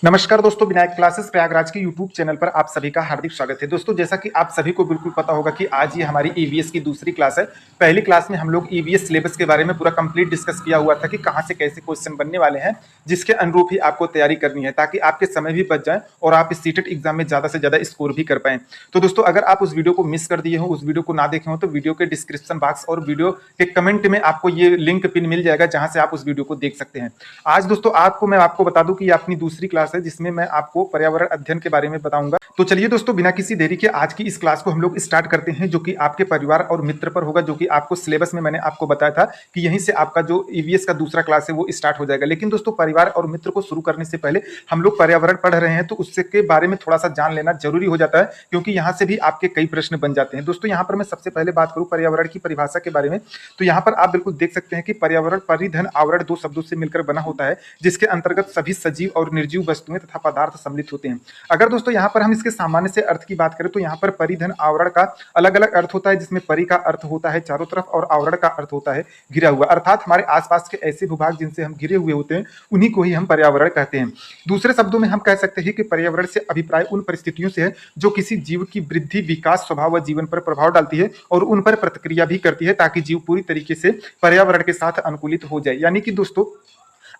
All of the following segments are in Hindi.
नमस्कार दोस्तों, विनायक क्लासेस प्रयागराज के यूट्यूब चैनल पर आप सभी का हार्दिक स्वागत है। दोस्तों, जैसा कि आप सभी को बिल्कुल पता होगा कि आज ये हमारी ईवीएस की दूसरी क्लास है। पहली क्लास में हम लोग ईवीएस सिलेबस के बारे में पूरा कंप्लीट डिस्कस किया हुआ था कि कहाँ से कैसे क्वेश्चन बनने वाले हैं, जिसके अनुरूप ही आपको तैयारी करनी है ताकि आपके समय भी बच जाए और आप इस सीटेट एग्जाम में ज़्यादा से ज़्यादा स्कोर भी कर पाएं। तो दोस्तों, अगर आप उस वीडियो को मिस कर दिए हो, उस वीडियो को ना देखे हो, तो वीडियो के डिस्क्रिप्शन बॉक्स और वीडियो के कमेंट में आपको ये लिंक पिन मिल जाएगा जहां से आप उस वीडियो को देख सकते हैं। आज दोस्तों मैं आपको बता दूं कि ये अपनी दूसरी क्लास है जिसमें मैं आपको पर्यावरण अध्ययन के बारे में बताऊंगा। तो चलिए दोस्तों, बिना किसी देरी के आज की इस क्लास को हम लोग स्टार्ट करते हैं, जो कि आपके परिवार और मित्र पर होगा, जो कि आपको सिलेबस में मैंने आपको बताया था कि यहीं से आपका जो ईवीएस का दूसरा क्लास है वो स्टार्ट हो जाएगा। लेकिन दोस्तों, परिवार और मित्र को शुरू करने से पहले हम लोग पर्यावरण पढ़ रहे हैं तो उससे के बारे में थोड़ा सा जान लेना जरूरी हो जाता है, क्योंकि यहाँ से भी आपके कई प्रश्न बन जाते हैं। दोस्तों, यहाँ पर मैं सबसे पहले बात करूँ पर्यावरण की परिभाषा के बारे में, तो यहाँ पर आप बिल्कुल देख सकते हैं कि पर्यावरण परिधन आवरण दो शब्दों से मिलकर बना होता है, जिसके अंतर्गत सभी सजीव और निर्जीव वस्तुएं तथा पदार्थ सम्मिलित होते हैं। अगर दोस्तों यहाँ पर हम इसके सामान्य से अर्थ की बात करें तो यहाँ पर परिधन आवरण का अलग अलग अर्थ होता है, जिसमें परि का अर्थ होता है चारों तरफ और आवरण का अर्थ होता है घिरा हुआ, अर्थात हमारे आसपास के ऐसे भूभाग जिनसे हम घिरे हुए होते हैं उन्हीं को ही हम पर्यावरण कहते हैं। दूसरे शब्दों में हम कह सकते हैं कि पर्यावरण से अभिप्राय उन परिस्थितियों से है जो किसी जीव की वृद्धि, विकास, स्वभाव व जीवन पर प्रभाव डालती है और उन पर प्रतिक्रिया भी करती है ताकि जीव पूरी तरीके से पर्यावरण के साथ अनुकूलित हो जाए। यानी कि दोस्तों,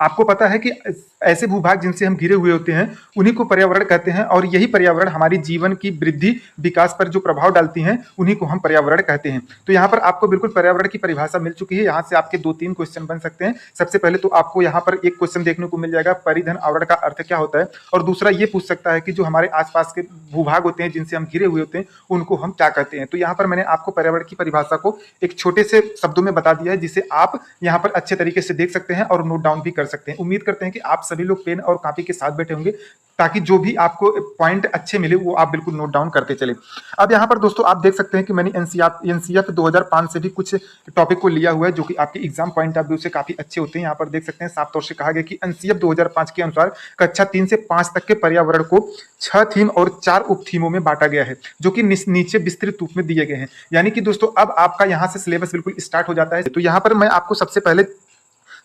आपको पता है कि ऐसे भूभाग जिनसे हम घिरे हुए होते हैं उन्हीं को पर्यावरण कहते हैं, और यही पर्यावरण हमारी जीवन की वृद्धि, विकास पर जो प्रभाव डालती हैं उन्हीं को हम पर्यावरण कहते हैं। तो यहाँ पर आपको बिल्कुल पर्यावरण की परिभाषा मिल चुकी है। यहाँ से आपके 2-3 क्वेश्चन बन सकते हैं। सबसे पहले तो आपको यहाँ पर एक क्वेश्चन देखने को मिल जाएगा, परिधन आवरण का अर्थ क्या होता है, और दूसरा ये पूछ सकता है कि जो हमारे आसपास के भूभाग होते हैं जिनसे हम घिरे हुए होते हैं उनको हम क्या कहते हैं। तो यहाँ पर मैंने आपको पर्यावरण की परिभाषा को एक छोटे से शब्दों में बता दिया है, जिसे आप यहाँ पर अच्छे तरीके से देख सकते हैं और नोट डाउन भी कर सकते हैं। उम्मीद करते हैं कि आप सभी लोग पेन और कॉपी के साथ बैठे होंगे ताकि जो भी आपको पॉइंट अच्छे मिले वो आप बिल्कुल नोट डाउन करते चले। अब यहाँ पर दोस्तों आप देख सकते हैं कि मैंने एनसीईआरटी 2005 से भी कुछ टॉपिक को लिया हुआ है, जो कि आपके एग्जाम पॉइंट ऑफ व्यू से काफी अच्छे होते हैं। यहाँ पर देख सकते हैं साफ तौर से कहा गया कि एनसीईआरटी 2005 के अनुसार कक्षा 3 से 5 तक के पर्यावरण को 6 थीम और 4 उप थीमों में बांटा गया है, जो कि नीचे विस्तृत रूप में दिए गए हैं। यानी कि दोस्तों अब आपका यहाँ से सिलेबस बिल्कुल स्टार्ट हो जाता है। तो यहाँ पर मैं आपको सबसे पहले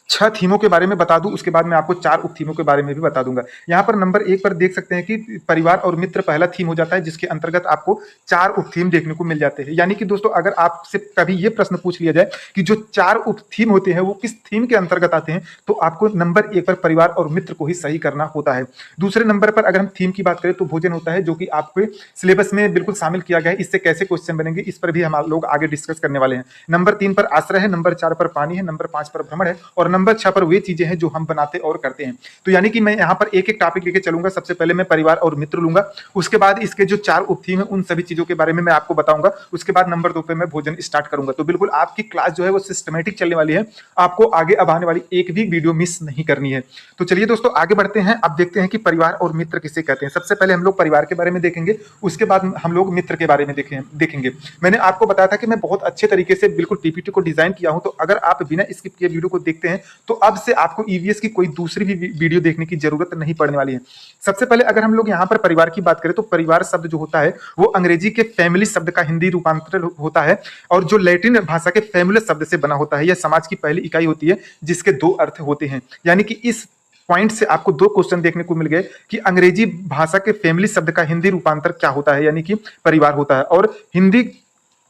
6 थीमों के बारे में बता दूं, उसके बाद मैं आपको 4 उप थीमों के बारे में भी बता दूंगा। यहाँ पर नंबर 1 पर देख सकते हैं कि परिवार और मित्र पहला थीम हो जाता है, जिसके अंतर्गत आपको 4 उप थीम देखने को मिल जाते हैं। यानी कि दोस्तों अगर आपसे कभी ये प्रश्न पूछ लिया जाए कि जो 4 उप थीम होते हैं वो किस थीम के अंतर्गत आते हैं, तो आपको नंबर 1 पर परिवार और मित्र को ही सही करना होता है। दूसरे नंबर पर अगर हम थीम की बात करें तो भोजन होता है, जो कि आपके सिलेबस में बिल्कुल शामिल किया गया है। इससे कैसे क्वेश्चन बनेंगे इस पर भी हम लोग आगे डिस्कस करने वाले हैं। नंबर 3 पर आश्रय है, नंबर 4 पर पानी है, नंबर 5 पर भ्रमण है, और नंबर 6 पर वे चीजें हैं जो हम बनाते और करते हैं। तो यानी कि मैं यहाँ पर एक एक टॉपिक लेके चलूंगा। सबसे पहले मैं परिवार और मित्र लूंगा, उसके बाद इसके जो 4 उप थीम है उन सभी चीजों के बारे में मैं आपको बताऊंगा, उसके बाद नंबर 2 पे मैं भोजन स्टार्ट करूंगा। तो बिल्कुल आपकी क्लास जो है वो सिस्टमेटिक चलने वाली है, आपको आगे अब आने वाली एक भी वीडियो मिस नहीं करनी है। तो चलिए दोस्तों आगे बढ़ते हैं। अब देखते हैं कि परिवार और मित्र किसे कहते हैं। सबसे पहले हम लोग परिवार के बारे में देखेंगे, उसके बाद हम लोग मित्र के बारे में देखेंगे। मैंने आपको बताया था कि मैं बहुत अच्छे तरीके से बिल्कुल पीपीटी को डिजाइन किया हूं, तो अगर आप बिना स्किप किए वीडियो को देखते हैं तो अब से आपको ईवीएस की कोई दूसरी भी वीडियो देखने की जरूरत नहीं पड़ने वाली है। सबसे पहले अगर हम लोग यहाँ पर परिवार की बात करें तो परिवार शब्द जो होता है वो अंग्रेजी के फैमिली शब्द का हिंदी रूपांतर होता है, और जो लैटिन भाषा के फैमुलस शब्द से बना होता है। यह समाज की पहली इकाई होती है जिसके 2 अर्थ होते हैं। यानी कि इस पॉइंट से आपको 2 क्वेश्चन देखने को मिल गए कि अंग्रेजी भाषा के फैमिली शब्द का हिंदी रूपांतर क्या होता है, यानी कि परिवार होता है, और हिंदी।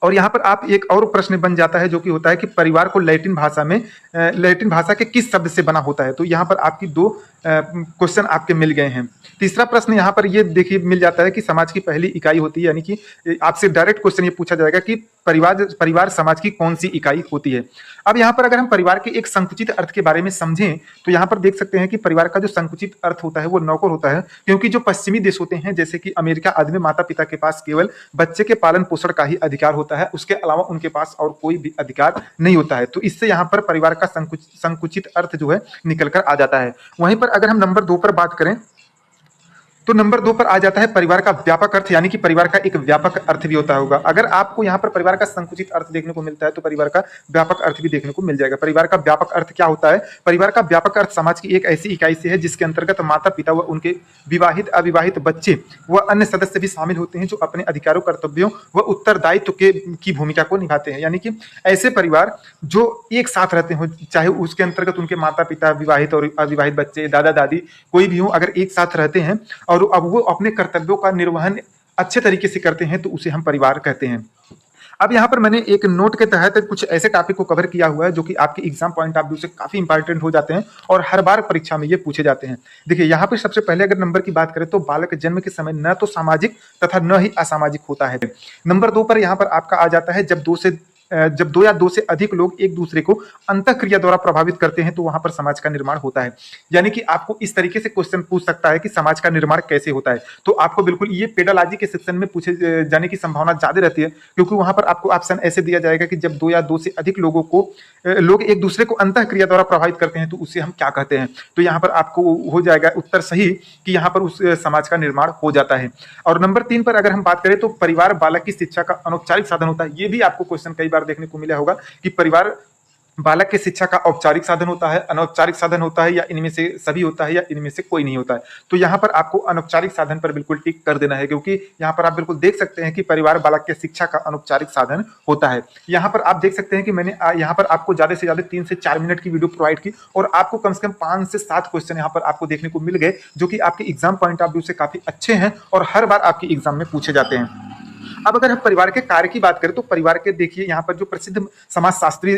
और यहाँ पर आप एक और प्रश्न बन जाता है जो कि होता है कि परिवार को लैटिन भाषा में लैटिन भाषा के किस शब्द से बना होता है। तो यहाँ पर आपकी 2 क्वेश्चन आपके मिल गए हैं। तीसरा प्रश्न यहाँ पर ये देखिए मिल जाता है कि समाज की पहली इकाई होती है, यानी कि आपसे डायरेक्ट क्वेश्चन ये पूछा जाएगा कि परिवार समाज की कौन सी इकाई होती है। अब यहाँ पर अगर हम परिवार के एक संकुचित अर्थ के बारे में समझें तो यहाँ पर देख सकते हैं कि परिवार का जो संकुचित अर्थ होता है वो नौकर होता है, क्योंकि जो पश्चिमी देश होते हैं जैसे कि अमेरिका आदि में माता पिता के पास केवल बच्चे के पालन पोषण का ही अधिकार होता है, उसके अलावा उनके पास और कोई भी अधिकार नहीं होता है। तो इससे यहाँ पर परिवार का संकुचित अर्थ जो है निकल कर आ जाता है। वहीं पर अगर हम नंबर 2 पर बात करें तो नंबर 2 पर आ जाता है परिवार का व्यापक अर्थ, यानी कि परिवार का एक व्यापक अर्थ भी होता होगा। अगर आपको यहाँ पर परिवार का संकुचित अर्थ देखने को मिलता है तो परिवार का व्यापक अर्थ भी देखने को मिल जाएगा। परिवार का व्यापक अर्थ क्या होता है? परिवार का व्यापक अर्थ समाज की एक ऐसी इकाई से है जिसके अंतर्गत माता पिता व उनके विवाहित अविवाहित बच्चे व अन्य सदस्य भी शामिल होते हैं जो अपने अधिकारों, कर्तव्यों व उत्तरदायित्व की भूमिका को निभाते हैं। यानी कि ऐसे परिवार जो एक साथ रहते हो, चाहे उसके अंतर्गत उनके माता पिता, विवाहित और अविवाहित बच्चे, दादा दादी कोई भी हो, अगर एक साथ रहते हैं और अब वो अपने कर्तव्यों का निर्वहन अच्छे तरीके से करते हैं तो उसे हम परिवार कहते हैं। अब यहाँ पर मैंने एक नोट के तहत कुछ ऐसे टॉपिक को कवर किया हुआ है जो कि आपके एग्जाम पॉइंट ऑफ व्यू से काफी इंपॉर्टेंट हो जाते हैं और हर बार परीक्षा में ये पूछे जाते हैं। देखिए यहाँ पे सबसे पहले अगर नंबर की बात करें तो बालक जन्म के समय न तो सामाजिक तथा न ही असामाजिक होता है। नंबर 2 पर यहाँ पर आपका आ जाता है जब दो या दो से अधिक लोग एक दूसरे को अंतःक्रिया द्वारा प्रभावित करते हैं तो वहां पर समाज का निर्माण होता है। यानी कि आपको इस तरीके से क्वेश्चन पूछ सकता है कि समाज का निर्माण कैसे होता है, तो आपको बिल्कुल ये पेडालॉजी के सेक्शन में पूछे जाने की संभावना ज्यादा रहती है, क्योंकि वहां पर आपको ऑप्शन ऐसे दिया जाएगा कि जब दो या दो से अधिक लोग एक दूसरे को अंतःक्रिया द्वारा प्रभावित करते हैं तो उसे हम क्या कहते हैं। तो यहाँ पर आपको हो जाएगा उत्तर सही कि यहाँ पर उस समाज का निर्माण हो जाता है। और नंबर 3 पर अगर हम बात करें तो परिवार बालक की शिक्षा का अनौपचारिक साधन होता है। ये भी आपको क्वेश्चन कई बार देखने को मिला होगा कि परिवार बालक के शिक्षा का औपचारिक साधन होता है, अनौपचारिक साधन होता है, या इनमें से सभी होता है या इनमें से कोई नहीं होता है। तो यहाँ पर आपको अनौपचारिक साधन पर बिल्कुल टिक कर देना है, क्योंकि यहाँ पर आप बिल्कुल देख सकते हैं कि परिवार बालक के शिक्षा का अनौपचारिक साधन होता है। यहाँ पर आप देख सकते हैं कि मैंने यहाँ पर आपको ज्यादा से ज्यादा 3 से 4 मिनट की वीडियो प्रोवाइड की और आपको कम से कम 5 से 7 क्वेश्चन यहाँ पर आपको देखने को मिल गए जो कि आपके एग्जाम पॉइंट ऑफ व्यू से काफी अच्छे हैं और हर बार आपके एग्जाम में पूछे जाते हैं। अब अगर हम परिवार के कार्य की बात करें तो परिवार के देखिए यहाँ पर जो प्रसिद्ध समाजशास्त्री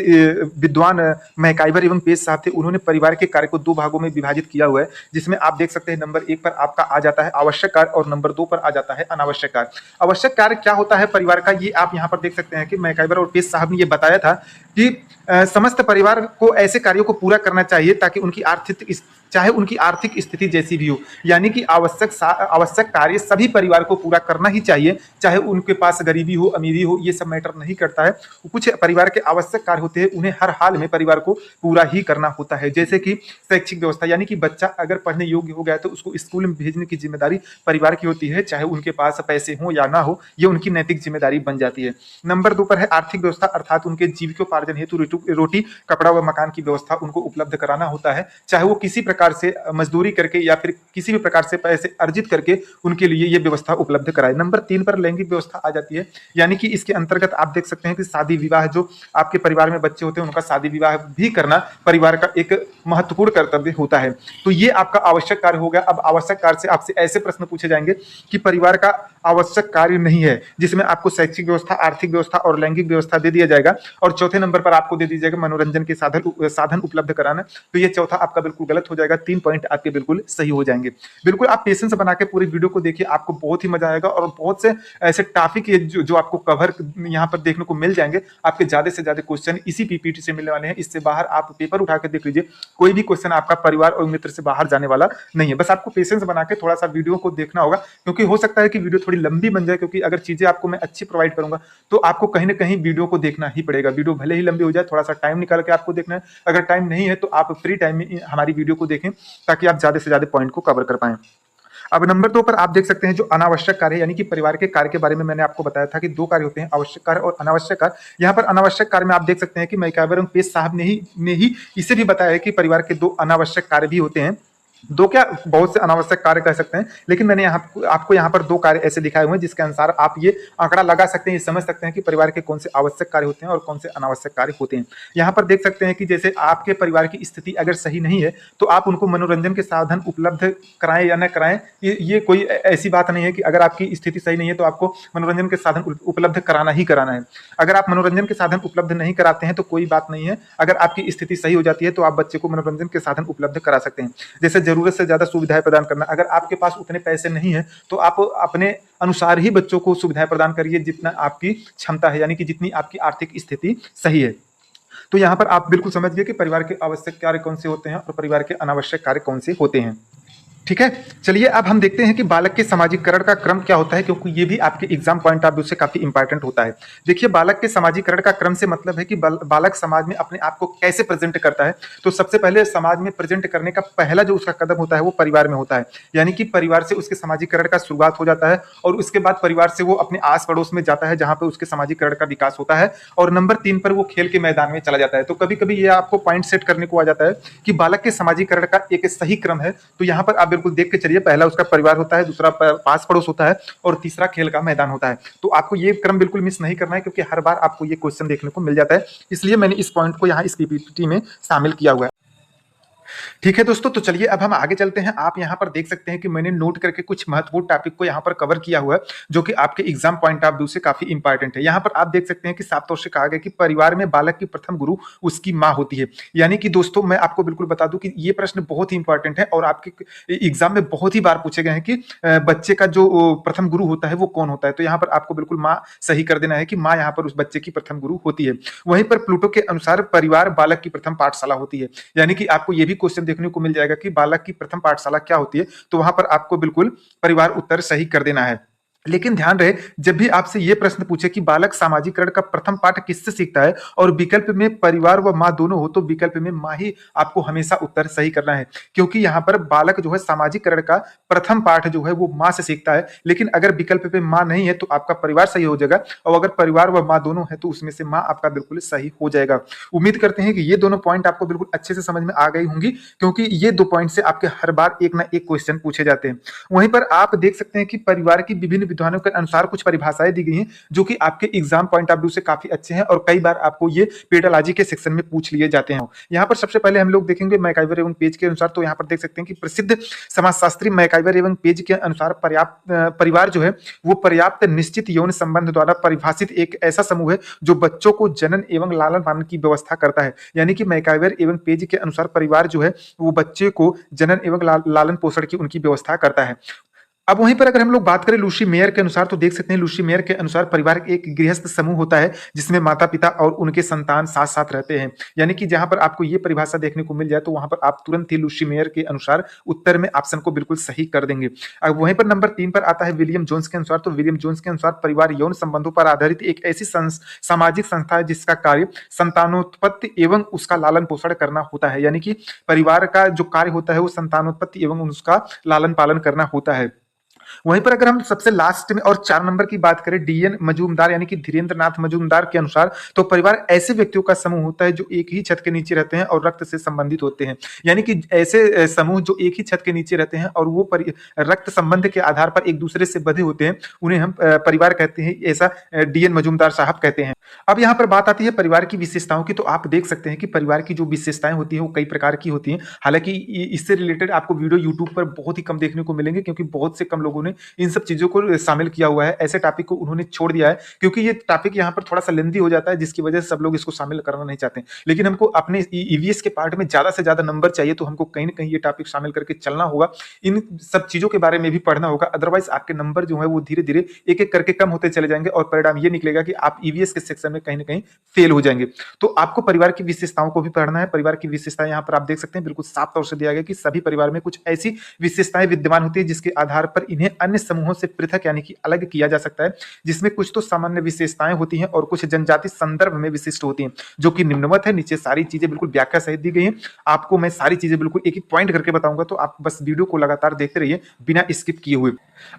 विद्वान मैकाइवर एवं पेज साहब थे, उन्होंने परिवार के कार्य को 2 भागों में विभाजित किया हुआ है, जिसमें आप देख सकते हैं नंबर 1 पर आपका आ जाता है आवश्यक कार्य और नंबर 2 पर आ जाता है अनावश्यक कार्य। आवश्यक कार्य क्या होता है परिवार का, ये आप यहाँ पर देख सकते हैं कि मैकाइवर और पेज साहब ने ये बताया था कि समस्त परिवार को ऐसे कार्यों को पूरा करना चाहिए ताकि उनकी आर्थिक स्थिति जैसी भी हो, यानी कि आवश्यक कार्य सभी परिवार को पूरा करना ही चाहिए, चाहे उनके पास गरीबी हो अमीरी हो, ये सब मैटर नहीं करता है। कुछ परिवार के आवश्यक कार्य होते हैं, उन्हें हर हाल में परिवार को पूरा ही करना होता है, जैसे कि शैक्षिक व्यवस्था, यानी कि बच्चा अगर पढ़ने योग्य हो गया तो उसको स्कूल में भेजने की जिम्मेदारी परिवार की होती है, चाहे उनके पास पैसे हो या ना हो, ये उनकी नैतिक जिम्मेदारी बन जाती है। नंबर 2 पर है आर्थिक व्यवस्था, अर्थात उनके जीविकोपार्जन हेतु रोटी कपड़ा व मकान की व्यवस्था उनको उपलब्ध कराना होता है, चाहे वो किसी प्रकार से मजदूरी करके या फिर किसी भी प्रकार से पैसे अर्जित करके उनके लिए ये व्यवस्था उपलब्ध कराए। नंबर 3 पर लैंगिक व्यवस्था आ जाती है, यानी कि इसके अंतर्गत आप देख सकते हैं कि शादी विवाह, जो आपके परिवार में बच्चे होते हैं उनका शादी विवाह भी करना परिवार का एक महत्वपूर्ण कर्तव्य होता है। तो ये आपका आवश्यक कार्य हो गया। अब आवश्यक कार्य से आपसे ऐसे प्रश्न पूछे जाएंगे कि परिवार का आवश्यक कार्य नहीं है, जिसमें आपको शैक्षिक व्यवस्था, आर्थिक व्यवस्था और लैंगिक व्यवस्था दे दिया जाएगा, और चौथे नंबर पर आपको दे दीजिएगा मनोरंजन के साधन उपलब्ध कराना। तो ये चौथा आपका बिल्कुल गलत हो जाएगा, 3 पॉइंट आपके बिल्कुल सही हो जाएंगे। बिल्कुल आप पेशेंस बना के पूरी वीडियो को देखिए, आपको बहुत ही मजा आएगा और बहुत से ऐसे टॉपिक जो आपको कवर यहाँ पर देखने को मिल जाएंगे। आपके ज्यादा से ज्यादा क्वेश्चन इसी पीपीटी से मिलने वाले हैं, इससे बाहर आप पेपर उठा के देख लीजिए, कोई भी क्वेश्चन आपका परिवार और मित्र से बाहर जाने वाला नहीं है। बस आपको पेशेंस बना के थोड़ा सा वीडियो को देखना होगा, क्योंकि हो सकता है कि वीडियो थोड़ी लंबी बन जाए, क्योंकि अगर चीजें आपको मैं अच्छी प्रोवाइड करूंगा तो आपको कहीं ना कहीं वीडियो को देखना ही पड़ेगा। वीडियो भले ही लंबी हो जाए, थोड़ा सा टाइम निकाल के आपको देखना है। अगर टाइम नहीं है तो आप फ्री टाइम में हमारी वीडियो को देखें ताकि आप ज्यादा से ज्यादा पॉइंट को कवर कर पाएं। अब नंबर 2 पर आप देख सकते हैं जो अनावश्यक कार्य, यानी कि परिवार के कार्य के बारे में मैंने आपको बताया था कि 2 कार्य होते हैं, आवश्यक कार्य और अनावश्यक कार्य। यहाँ पर अनावश्यक कार्य में आप देख सकते हैं कि मैकाइवर और पेज साहब ने ही इसे भी बताया है कि परिवार के 2 अनावश्यक कार्य भी होते हैं, 2 क्या बहुत से अनावश्यक कार्य कह सकते हैं, लेकिन मैंने आपको यहाँ पर 2 कार्य ऐसे दिखाए हुए हैं जिसके अनुसार आप ये आंकड़ा लगा सकते हैं, ये समझ सकते हैं कि परिवार के कौन से आवश्यक कार्य होते हैं और कौन से अनावश्यक कार्य होते हैं। यहाँ पर देख सकते हैं कि जैसे आपके परिवार की स्थिति अगर सही नहीं है तो आप उनको मनोरंजन के साधन उपलब्ध कराएं या न कराएं, ये कोई ऐसी बात नहीं है कि अगर आपकी स्थिति सही नहीं है तो आपको मनोरंजन के साधन उपलब्ध कराना ही कराना है। अगर आप मनोरंजन के साधन उपलब्ध नहीं कराते हैं तो कोई बात नहीं है, अगर आपकी स्थिति सही हो जाती है तो आप बच्चे को मनोरंजन के साधन उपलब्ध करा सकते हैं। जैसे जरूरत से ज्यादा सुविधाएं प्रदान करना, अगर आपके पास उतने पैसे नहीं है तो आप अपने अनुसार ही बच्चों को सुविधाएं प्रदान करिए जितना आपकी क्षमता है, यानी कि जितनी आपकी आर्थिक स्थिति सही है। तो यहाँ पर आप बिल्कुल समझ गए कि परिवार के आवश्यक कार्य कौन से होते हैं और परिवार के अनावश्यक कार्य कौन से होते हैं। ठीक है। चलिए अब हम देखते हैं कि बालक के सामाजिकरण का क्रम क्या होता है, क्योंकि ये भी आपके एग्जाम पॉइंट ऑफ व्यू से काफी इंपॉर्टेंट होता है। देखिए, बालक के सामाजिकरण का क्रम से मतलब है कि बालक समाज में अपने आप को कैसे प्रेजेंट करता है। तो सबसे पहले समाज में प्रेजेंट करने का पहला जो उसका कदम होता है वो परिवार में होता है, यानी कि परिवार से उसके सामाजिकरण का शुरुआत हो जाता है और उसके बाद परिवार से वो अपने आस पड़ोस में जाता है जहां पे उसके सामाजिकरण का विकास होता है, और नंबर 3 पर वो खेल के मैदान में चला जाता है। तो कभी कभी ये आपको पॉइंट सेट करने को आ जाता है कि बालक के सामाजिकरण का एक सही क्रम है। तो यहाँ पर आप बिल्कुल देख के चलिए, पहला उसका परिवार होता है, दूसरा पास पड़ोस होता है और तीसरा खेल का मैदान होता है। तो आपको ये क्रम बिल्कुल मिस नहीं करना है, क्योंकि हर बार आपको ये क्वेश्चन देखने को मिल जाता है, इसलिए मैंने इस पॉइंट को यहाँ इस पीपीटी में शामिल किया हुआ है। ठीक है दोस्तों, तो चलिए अब हम आगे चलते हैं। आप यहाँ पर देख सकते हैं कि मैंने नोट करके कुछ महत्वपूर्ण टॉपिक को यहाँ पर कवर किया हुआ है, जो कि आपके एग्जाम पॉइंट ऑफ व्यू से काफी इंपॉर्टेंट है। यहाँ पर आप देख सकते हैं कि साफ तौर से कहा गया कि परिवार में बालक की प्रथम गुरु उसकी माँ होती है। यानी कि दोस्तों, मैं आपको बिल्कुल बता दूं कि ये प्रश्न बहुत ही इंपॉर्टेंट है और आपके एग्जाम में बहुत ही बार पूछे गए हैं कि बच्चे का जो प्रथम गुरु होता है वो कौन होता है। तो यहाँ पर आपको बिल्कुल माँ सही कर देना है कि माँ यहाँ पर उस बच्चे की प्रथम गुरु होती है। वहीं पर प्लूटो के अनुसार परिवार बालक की प्रथम पाठशाला होती है। यानी कि आपको ये भी क्वेश्चन देखने को मिल जाएगा कि बालक की प्रथम पाठशाला क्या होती है, तो वहां पर आपको बिल्कुल परिवार उत्तर सही कर देना है। लेकिन ध्यान रहे, जब भी आपसे यह प्रश्न पूछे कि बालक सामाजिकरण का प्रथम पाठ किससे सीखता है और विकल्प में परिवार व माँ दोनों हो, तो विकल्प में माँ ही आपको हमेशा उत्तर सही करना है, क्योंकि यहाँ पर बालक जो है सामाजिकरण का प्रथम पाठ जो है वो माँ से सीखता है। लेकिन अगर विकल्प में माँ नहीं है तो आपका परिवार सही हो जाएगा, और अगर परिवार व माँ दोनों है तो उसमें से माँ आपका बिल्कुल सही हो जाएगा। उम्मीद करते हैं कि ये दोनों पॉइंट आपको बिल्कुल अच्छे से समझ में आ गई होंगी, क्योंकि ये दो पॉइंट से आपके हर बार एक ना एक क्वेश्चन पूछे जाते हैं। वहीं पर आप देख सकते हैं कि परिवार की विभिन्न विद्वानों के अनुसार कुछ परिभाषाएं दी गई हैं, जो कि आपके एग्जाम पॉइंट ऑफ व्यू से काफी अच्छे हैं और कई बार आपको ये पेडालॉजी के सेक्शन में पूछ लिए जाते हैं। यहाँ पर सबसे पहले हम लोग देखेंगे मैकाइवर एवं पेज के अनुसार। तो यहाँ पर देख सकते हैं कि प्रसिद्ध समाजशास्त्री मैकाइवर एवं पेज के अनुसार परिवार जो है वो पर्याप्त निश्चित यौन संबंध द्वारा परिभाषित एक ऐसा समूह है जो बच्चों को जनन एवं लालन पालन की व्यवस्था करता है। यानी कि मैकाइवर एवं पेज के अनुसार परिवार जो है वो बच्चे को जनन एवं लालन पोषण की उनकी व्यवस्था करता है। अब वहीं पर अगर हम लोग बात करें लूसी मेयर के अनुसार, तो देख सकते हैं लूसी मेयर के अनुसार परिवार एक गृहस्थ समूह होता है जिसमें माता पिता और उनके संतान साथ साथ रहते हैं। यानी कि जहां पर आपको ये परिभाषा देखने को मिल जाए तो वहां पर आप तुरंत ही लूसी मेयर के अनुसार उत्तर में ऑप्शन को बिल्कुल सही कर देंगे। अब वहीं पर नंबर 3 पर आता है विलियम जोन्स के अनुसार। तो विलियम जोन्स के अनुसार परिवार यौन संबंधों पर आधारित एक ऐसी सामाजिक संस्था है जिसका कार्य संतानोत्पत्ति एवं उसका लालन पोषण करना होता है। यानी कि परिवार का जो कार्य होता है वो संतानोत्पत्ति एवं उसका लालन पालन करना होता है। वहीं पर अगर हम सबसे लास्ट में और 4 नंबर की बात करें डीएन मजूमदार यानी कि धीरेन्द्र नाथ मजूमदार के अनुसार, तो परिवार ऐसे व्यक्तियों का समूह होता है जो एक ही छत के नीचे रहते हैं और रक्त से संबंधित होते हैं। यानी कि ऐसे समूह जो एक ही छत के नीचे रहते हैं और वो रक्त संबंध के आधार पर एक दूसरे से बंधे होते हैं, उन्हें हम परिवार कहते हैं। ऐसा डीएन मजूमदार साहब कहते हैं। अब यहाँ पर बात आती है परिवार की विशेषताओं की। तो आप देख सकते हैं कि परिवार की जो विशेषताएं होती है वो कई प्रकार की होती हैं। हालांकि इससे रिलेटेड आपको वीडियो यूट्यूब पर बहुत ही कम देखने को मिलेंगे, क्योंकि बहुत से कम लोगों ने इन सब चीजों को शामिल किया हुआ है। ऐसे टॉपिक को उन्होंने छोड़ दिया है, क्योंकि ये टॉपिक यहाँ पर थोड़ा सा लेंदी हो जाता है, जिसकी वजह से सब लोग इसको शामिल करना नहीं चाहते। लेकिन हमको अपने ईवीएस के पार्ट में ज्यादा से ज्यादा नंबर चाहिए, तो हमको कहीं ना कहीं ये टॉपिक शामिल करके चलना होगा। इन सब चीजों के बारे में भी पढ़ना होगा, अदरवाइज आपके नंबर जो है वो धीरे धीरे एक एक करके कम होते चले जाएंगे और परिणाम ये निकलेगा कि आप ईवीएस के सेक्शन में कहीं ना कहीं फेल हो जाएंगे। तो आपको परिवार की विशेषताओं को भी पढ़ना है। परिवार की विशेषताएं यहाँ पर आप देख सकते हैं बिल्कुल साफ तौर से दिया गया कि सभी परिवार में कुछ ऐसी विशेषताएं विद्यमान होती है जिसके आधार पर इन्हें अन्य समूहों से पृथक यानी कि अलग किया जा सकता है, जिसमें कुछ तो सामान्य विशेषताएं होती हैं और कुछ जनजाति संदर्भ में विशिष्ट होती हैं, जो कि निम्नवत है। नीचे सारी चीजें बिल्कुल व्याख्या सहित दी गई हैं। आपको मैं सारी चीजें बिल्कुल एक एक पॉइंट करके बताऊंगा, तो आप बस वीडियो को लगातार देखते रहिए बिना स्किप किए हुए।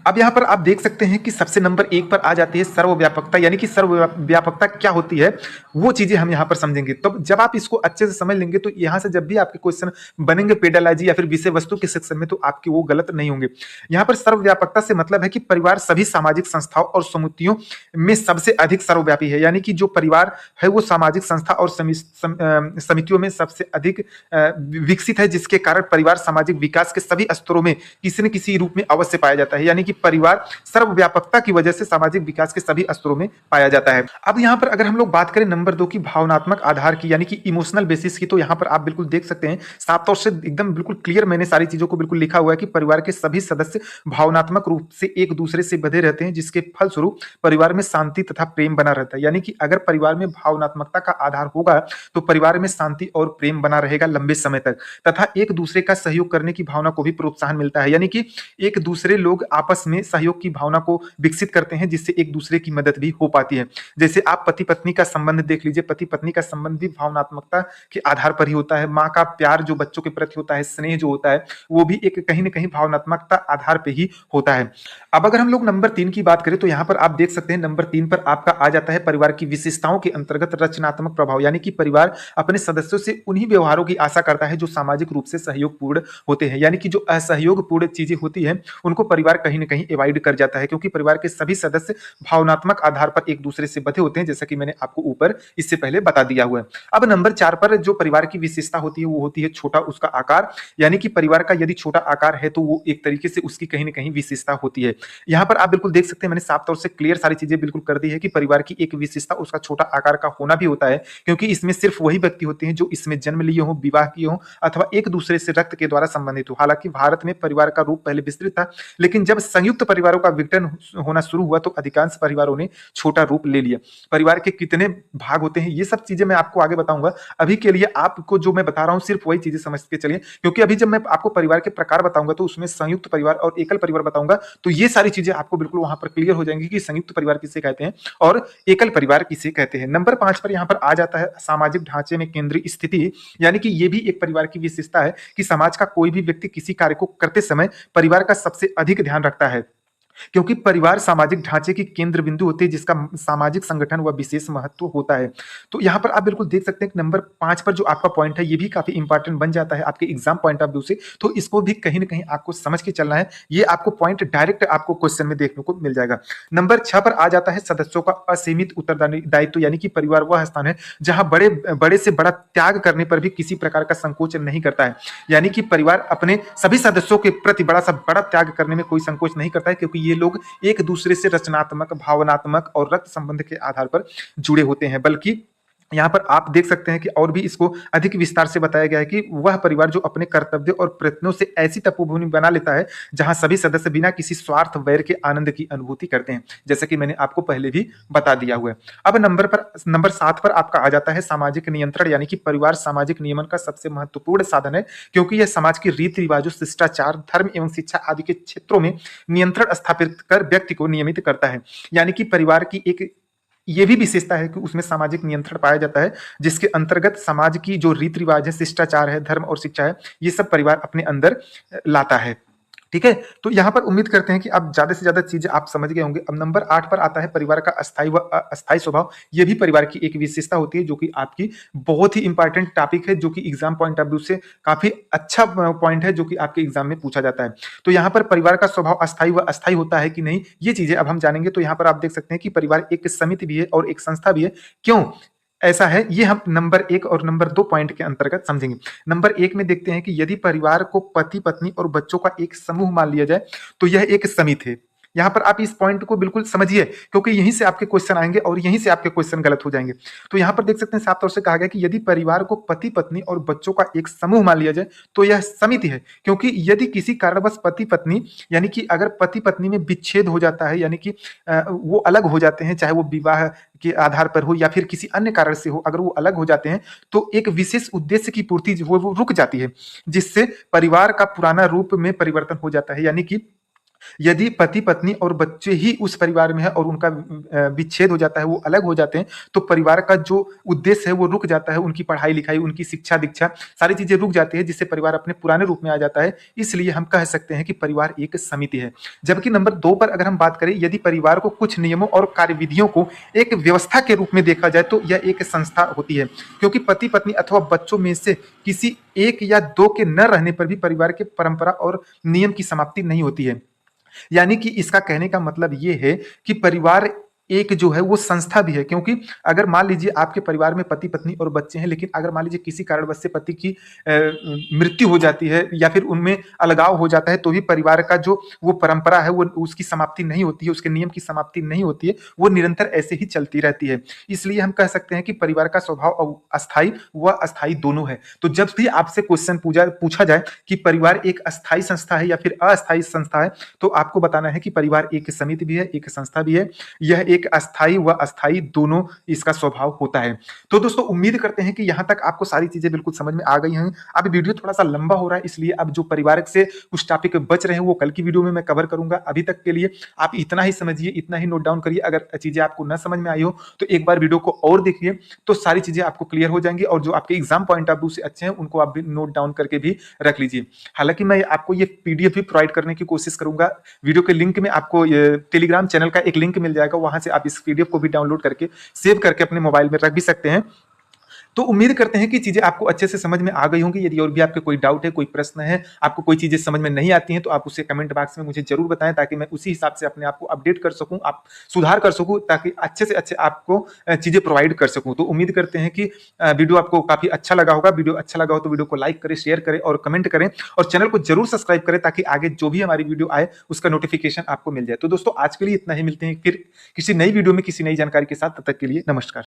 अब यहाँ पर आप देख सकते हैं कि सबसे नंबर 1 पर आ जाती है सर्वव्यापकता। यानी कि सर्वव्यापकता क्या होती है वो चीजें हम यहाँ पर समझेंगे। तो जब आप इसको अच्छे से समझ लेंगे तो यहाँ से जब भी आपके क्वेश्चन बनेंगे पेडालॉजी या फिर विषय वस्तु के सेक्शन में, तो आपके वो गलत नहीं होंगे। यहाँ पर सर्वव्यापकता से मतलब है कि परिवार सभी सामाजिक संस्थाओं और समितियों में सबसे अधिक सर्वव्यापी है। यानी कि जो परिवार है वो सामाजिक संस्था और समितियों में सबसे अधिक विकसित है, जिसके कारण परिवार सामाजिक विकास के सभी स्तरों में किसी न किसी रूप में अवश्य पाया जाता है। यानी कि परिवार सर्वव्यापकता की वजह से सामाजिक विकास के सभी स्तरों में पाया जाता है। अब यहाँ पर अगर हम लोग बात करें नंबर 2 की भावनात्मक आधार की, यानी कि इमोशनल बेसिस की, तो यहाँ पर आप बिल्कुल देख सकते हैं साफ तौर से एकदम बिल्कुल क्लियर मैंने सारी चीजों को बिल्कुल लिखा हुआ है कि परिवार के सभी सदस्य भावनात्मक भावनात्मक रूप से एक दूसरे से बंधे रहते हैं, जिसके फलस्वरूप परिवार में शांति तथा प्रेम बना रहता है। यानी कि अगर परिवार में भावनात्मकता का आधार होगा तो परिवार में शांति और प्रेम बना रहेगा लंबे समय तक, तथा एक दूसरे का सहयोग करने की भावना को भी प्रोत्साहन मिलता है। यानी कि एक दूसरे लोग आपस में सहयोग की भावना को विकसित करते हैं, जिससे एक दूसरे की मदद भी हो पाती है। जैसे आप पति पत्नी का संबंध देख लीजिए, पति पत्नी का संबंध भी भावनात्मकता के आधार पर ही होता है। माँ का प्यार जो बच्चों के प्रति होता है, स्नेह जो होता है, वो भी एक कहीं न कहीं भावनात्मकता आधार पे ही होता है। अब अगर हम लोग नंबर 3 की बात करें तो यहाँ पर आप देख सकते हैं नंबर 3 पर आपका आ जाता है परिवार की विशेषताओं के अंतर्गत रचनात्मक प्रभाव। यानी कि परिवार अपने सदस्यों से उन्हीं व्यवहारों की आशा करता है जो सामाजिक रूप से सहयोगपूर्ण होते हैं। यानी कि जो असहयोगपूर्ण चीजें होती हैं उनको परिवार कहीं न कहीं अवॉइड कर जाता है, क्योंकि परिवार के सभी सदस्य भावनात्मक आधार पर एक दूसरे से बंधे होते हैं, जैसा कि मैंने आपको ऊपर इससे पहले बता दिया हुआ है। अब नंबर 4 पर जो परिवार की विशेषता होती है वो होती है छोटा उसका आकार। यानी कि परिवार का यदि छोटा आकार है तो वो एक तरीके से उसकी कहीं न कहीं विशेषता होती है। यहाँ पर आप बिल्कुल देख सकते हैं, मैंने साफ तौर से क्लियर सारी चीजें बिल्कुल कर दी है कि परिवार की एक विशेषता उसका छोटा आकार का होना भी होता है, क्योंकि इसमें सिर्फ वही व्यक्ति होते हैं जो इसमें जन्म लिए हों, विवाह किए हों अथवा एक दूसरे से रक्त के द्वारा संबंधित हो। हालांकि भारत में परिवार का रूप पहले विस्तृत था, लेकिन जब संयुक्त परिवारों का विघटन होना शुरू हुआ तो अधिकांश परिवारों ने छोटा रूप ले लिया। परिवार के कितने भाग होते हैं ये सब चीजें मैं आपको आगे बताऊंगा। अभी के लिए आपको जो मैं बता रहा हूं सिर्फ वही चीजें समझ के चलिए, क्योंकि अभी जब मैं आपको परिवार के प्रकार बताऊंगा तो उसमें संयुक्त परिवार और एकल परिवार बताऊंगा, तो ये सारी चीजें आपको बिल्कुल वहां पर क्लियर हो जाएंगी कि संयुक्त परिवार किसे कहते हैं और एकल परिवार किसे कहते हैं। नंबर 5 पर यहाँ पर आ जाता है सामाजिक ढांचे में केंद्रीय स्थिति। यानी कि ये भी एक परिवार की विशेषता है कि समाज का कोई भी व्यक्ति किसी कार्य को करते समय परिवार का सबसे अधिक ध्यान रखता है, क्योंकि परिवार सामाजिक ढांचे की केंद्र बिंदु होती है जिसका सामाजिक संगठन व विशेष महत्व होता है। तो यहाँ पर आप बिल्कुल देख सकते हैं कि नंबर 5 पर जो आपका पॉइंट है ये भी काफी इंपॉर्टेंट बन जाता है आपके एग्जाम पॉइंट ऑफ व्यू से, तो इसको भी कहीं ना कहीं आपको समझ के चलना है। ये आपको पॉइंट डायरेक्ट आपको क्वेश्चन में देखने को मिल जाएगा। नंबर 6 पर आ जाता है सदस्यों का असीमित उत्तरदायित्व। यानी कि परिवार वह स्थान है जहां बड़े बड़े से बड़ा त्याग करने पर भी किसी प्रकार का संकोच नहीं करता है। यानी कि परिवार अपने सभी सदस्यों के प्रति बड़ा सा बड़ा त्याग करने में कोई संकोच नहीं करता है, क्योंकि ये लोग एक दूसरे से रचनात्मक, भावनात्मक और रक्त संबंध के आधार पर जुड़े होते हैं। बल्कि यहाँ पर आप देख सकते हैं कि और भी इसको अधिक विस्तार से बताया गया है कि वह परिवार जो अपने कर्तव्य और प्रयत्नों से ऐसी तपोभूमि बना लेता है जहां सभी सदस्य बिना किसी स्वार्थ वैर के आनंद की अनुभूति करते हैं, जैसा कि मैंने आपको पहले भी बता दिया हुआ है। अब नंबर 7 पर आपका आ जाता है सामाजिक नियंत्रण। यानी कि परिवार सामाजिक नियमन का सबसे महत्वपूर्ण साधन है, क्योंकि यह समाज की रीति रिवाजों, शिष्टाचार, धर्म एवं शिक्षा आदि के क्षेत्रों में नियंत्रण स्थापित कर व्यक्ति को नियमित करता है। यानी कि परिवार की एक ये भी विशेषता है कि उसमें सामाजिक नियंत्रण पाया जाता है, जिसके अंतर्गत समाज की जो रीति रिवाज है, शिष्टाचार है, धर्म और शिक्षा है, ये सब परिवार अपने अंदर लाता है। ठीक है, तो यहाँ पर उम्मीद करते हैं कि अब ज्यादा से ज्यादा चीजें आप समझ गए होंगे। अब नंबर 8 पर आता है परिवार का अस्थायी व अस्थायी स्वभाव। ये भी परिवार की एक विशेषता होती है जो कि आपकी बहुत ही इंपॉर्टेंट टॉपिक है, जो कि एग्जाम पॉइंट ऑफ व्यू से काफी अच्छा पॉइंट है, जो कि आपके एग्जाम में पूछा जाता है। तो यहाँ पर परिवार का स्वभाव अस्थायी व अस्थायी होता है कि नहीं, ये चीजें अब हम जानेंगे। तो यहाँ पर आप देख सकते हैं कि परिवार एक समिति भी है और एक संस्था भी है। क्यों ऐसा है ये हम नंबर 1 और नंबर 2 पॉइंट के अंतर्गत समझेंगे। नंबर 1 में देखते हैं कि यदि परिवार को पति पत्नी और बच्चों का एक समूह मान लिया जाए तो यह एक समिति है। यहाँ पर आप इस पॉइंट को बिल्कुल समझिए, क्योंकि यहीं से आपके क्वेश्चन आएंगे और यहीं से आपके क्वेश्चन गलत हो जाएंगे। तो यहाँ पर देख सकते हैं साफ तौर से कहा गया कि यदि परिवार को पति पत्नी और बच्चों का एक समूह मान लिया जाए तो यह समिति है। क्योंकि यदि किसी कारणवश पति पत्नी, यानी कि अगर पति पत्नी में विच्छेद हो जाता है, यानी कि वो अलग हो जाते हैं, चाहे वो विवाह के आधार पर हो या फिर किसी अन्य कारण से हो, अगर वो अलग हो जाते हैं तो एक विशेष उद्देश्य की पूर्ति जो वो रुक जाती है, जिससे परिवार का पुराना रूप में परिवर्तन हो जाता है। यानी कि यदि पति पत्नी और बच्चे ही उस परिवार में है और उनका विच्छेद हो जाता है, वो अलग हो जाते हैं, तो परिवार का जो उद्देश्य है वो रुक जाता है। उनकी पढ़ाई लिखाई, उनकी शिक्षा दीक्षा, सारी चीजें रुक जाती है, जिससे परिवार अपने पुराने रूप में आ जाता है। इसलिए हम कह सकते हैं कि परिवार एक समिति है। जबकि नंबर 2 पर अगर हम बात करें, यदि परिवार को कुछ नियमों और कार्यविधियों को एक व्यवस्था के रूप में देखा जाए तो यह एक संस्था होती है, क्योंकि पति पत्नी अथवा बच्चों में से किसी एक या दो के न रहने पर भी परिवार के परंपरा और नियम की समाप्ति नहीं होती है। यानी कि इसका कहने का मतलब ये है कि परिवार एक जो है वो संस्था भी है, क्योंकि अगर मान लीजिए आपके परिवार में पति पत्नी और बच्चे हैं, लेकिन अगर मान लीजिए किसी कारणवश से पति की मृत्यु हो जाती है या फिर उनमें अलगाव हो जाता है, तो भी परिवार का जो वो परंपरा है वो उसकी समाप्ति नहीं होती है, उसके नियम की समाप्ति नहीं होती है, वो निरंतर ऐसे ही चलती रहती है। इसलिए हम कह सकते हैं कि परिवार का स्वभाव अस्थायी व अस्थायी दोनों है। तो जब भी आपसे क्वेश्चन पूछा जाए कि परिवार एक अस्थायी संस्था है या फिर अस्थायी संस्था है, तो आपको बताना है कि परिवार एक समिति भी है, एक संस्था भी है। यह एक अस्थायी व अस्थायी दोनों इसका स्वभाव होता है। तो दोस्तों उम्मीद करते हैं कि यहाँ तक आपको सारी चीजें बिल्कुल समझ में आ गई हैं। अब वीडियो थोड़ा सा लंबा हो रहा है, इसलिए अब जो परिवारक से कुछ टॉपिक बच रहे हैं वो कल की वीडियो में मैं कवर करूंगा। अभी तक के लिए आप इतना ही समझिए, इतना ही नोट डाउन करिए। अगर चीजें आपको न समझ में आई हो तो एक बार वीडियो को और देखिए, तो सारी चीजें आपको क्लियर हो जाएंगी, और जो आपके एग्जाम पॉइंट ऑफ व्यू से अच्छे हैं उनको आप भी नोट डाउन करके भी रख लीजिए। हालांकि मैं आपको ये पीडीएफ भी प्रोवाइड करने की कोशिश करूंगा। वीडियो के लिंक में आपको टेलीग्राम चैनल का एक लिंक मिल जाएगा, वहां से आप इस पीडीएफ को भी डाउनलोड करके सेव करके अपने मोबाइल में रख भी सकते हैं। तो उम्मीद करते हैं कि चीजें आपको अच्छे से समझ में आ गई होंगी। यदि और भी आपके कोई डाउट है, कोई प्रश्न है, आपको कोई चीजें समझ में नहीं आती हैं, तो आप उसे कमेंट बॉक्स में मुझे जरूर बताएं, ताकि मैं उसी हिसाब से अपने आप को अपडेट कर सकूं, आप सुधार कर सकूं, ताकि अच्छे से अच्छे आपको चीजें प्रोवाइड कर सकूं। तो उम्मीद करते हैं कि वीडियो आपको काफी अच्छा लगा होगा। वीडियो अच्छा लगा हो तो वीडियो को लाइक करें, शेयर करें और कमेंट करें, और चैनल को जरूर सब्सक्राइब करें, ताकि आगे जो भी हमारी वीडियो आए उसका नोटिफिकेशन आपको मिल जाए। तो दोस्तों आज के लिए इतना ही, मिलते हैं फिर किसी नई वीडियो में किसी नई जानकारी के साथ। तब तक के लिए नमस्कार।